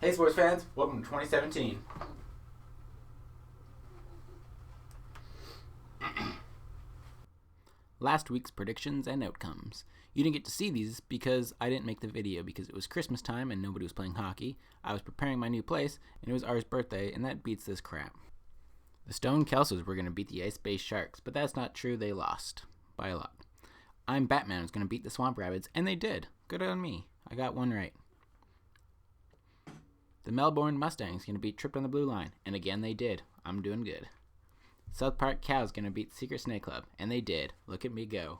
Hey sports fans, welcome to 2017. Last week's predictions and outcomes. You didn't get to see these because I didn't make the video because it was Christmas time and nobody was playing hockey. I was preparing my new place and it was R's birthday, and that beats this crap. The Stone Kelsos were going to beat the Ice-Based Sharks, but that's not true. They lost by a lot. I'm Batman was going to beat the Swamp Rabbits, and they did. Good on me. I got one right. The Melbourne Mustangs going to beat Tripped on the Blue Line, and again they did. I'm doing good. South Park Cows going to beat Secret Snake Club, and they did. Look at me go.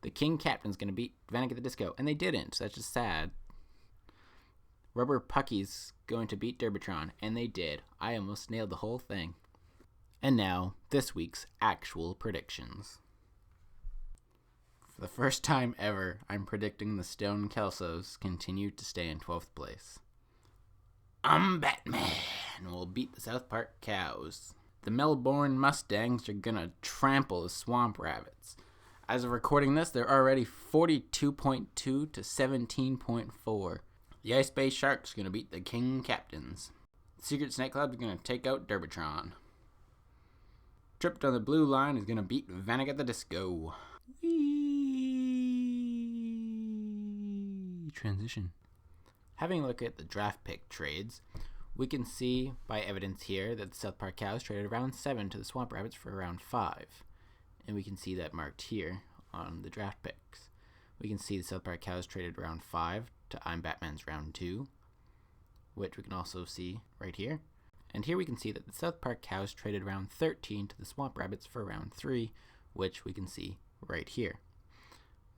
The King Captain's going to beat Panic at the Disco, and they didn't. So that's just sad. Rubber Pucky's going to beat Derbytron, and they did. I almost nailed the whole thing. And now, this week's actual predictions. For the first time ever, I'm predicting the Stone Kelsos continue to stay in 12th place. I'm Batman will beat the South Park Cows. The Melbourne Mustangs are gonna trample the Swamp Rabbits. As of recording this, they're already 42.2 to 17.4. The Ice-Based Sharks are gonna beat the King Captains. The Secret Snake Club is gonna take out Derbytron. Tripped on the Blue Line is gonna beat Panic at the Disco. Transition. Having a look at the draft pick trades, we can see by evidence here that the South Park Cows traded round 7 to the Swamp Rabbits for round 5. And we can see that marked here on the draft picks. We can see the South Park Cows traded round 5 to I'm Batman's round 2, which we can also see right here. And here we can see that the South Park Cows traded round 13 to the Swamp Rabbits for round 3, which we can see right here.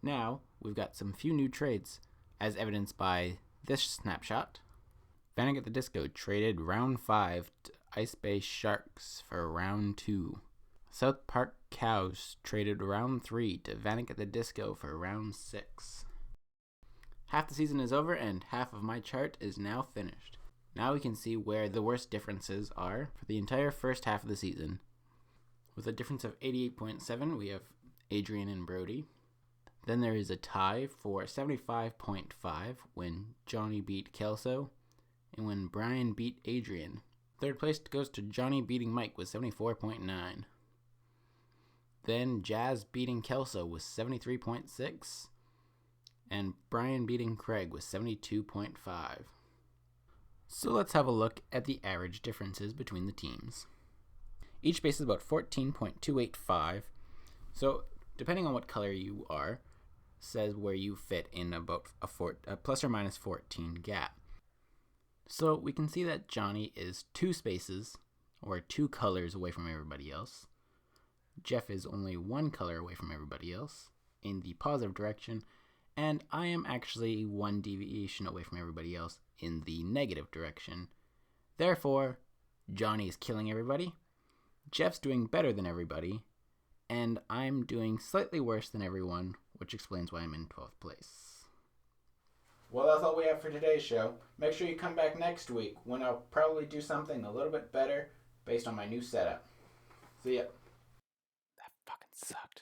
Now, we've got some few new trades, as evidenced by this snapshot. Panic at the Disco traded round 5 to Ice-Based Sharks for round 2. South Park Cows traded round 3 to Panic at the Disco for round 6. Half the season is over and half of my chart is now finished. Now we can see where the worst differences are for the entire first half of the season. With a difference of 88.7, we have Adrian and Brody. Then there is a tie for 75.5 when Johnny beat Kelso and when Brian beat Adrian. Third place goes to Johnny beating Mike with 74.9. Then Jazz beating Kelso with 73.6 and Brian beating Craig with 72.5. So let's have a look at the average differences between the teams. Each base is about 14.285. So depending on what color you are, says where you fit in about a plus or minus 14 gap. So we can see that Johnny is 2 spaces or 2 colors away from everybody else. Jeff is only 1 color away from everybody else in the positive direction, and I am actually 1 deviation away from everybody else in the negative direction. Therefore, Johnny is killing everybody, Jeff's doing better than everybody, and I'm doing slightly worse than everyone, which explains why I'm in 12th place. Well, that's all we have for today's show. Make sure you come back next week when I'll probably do something a little bit better based on my new setup. See ya. That fucking sucked.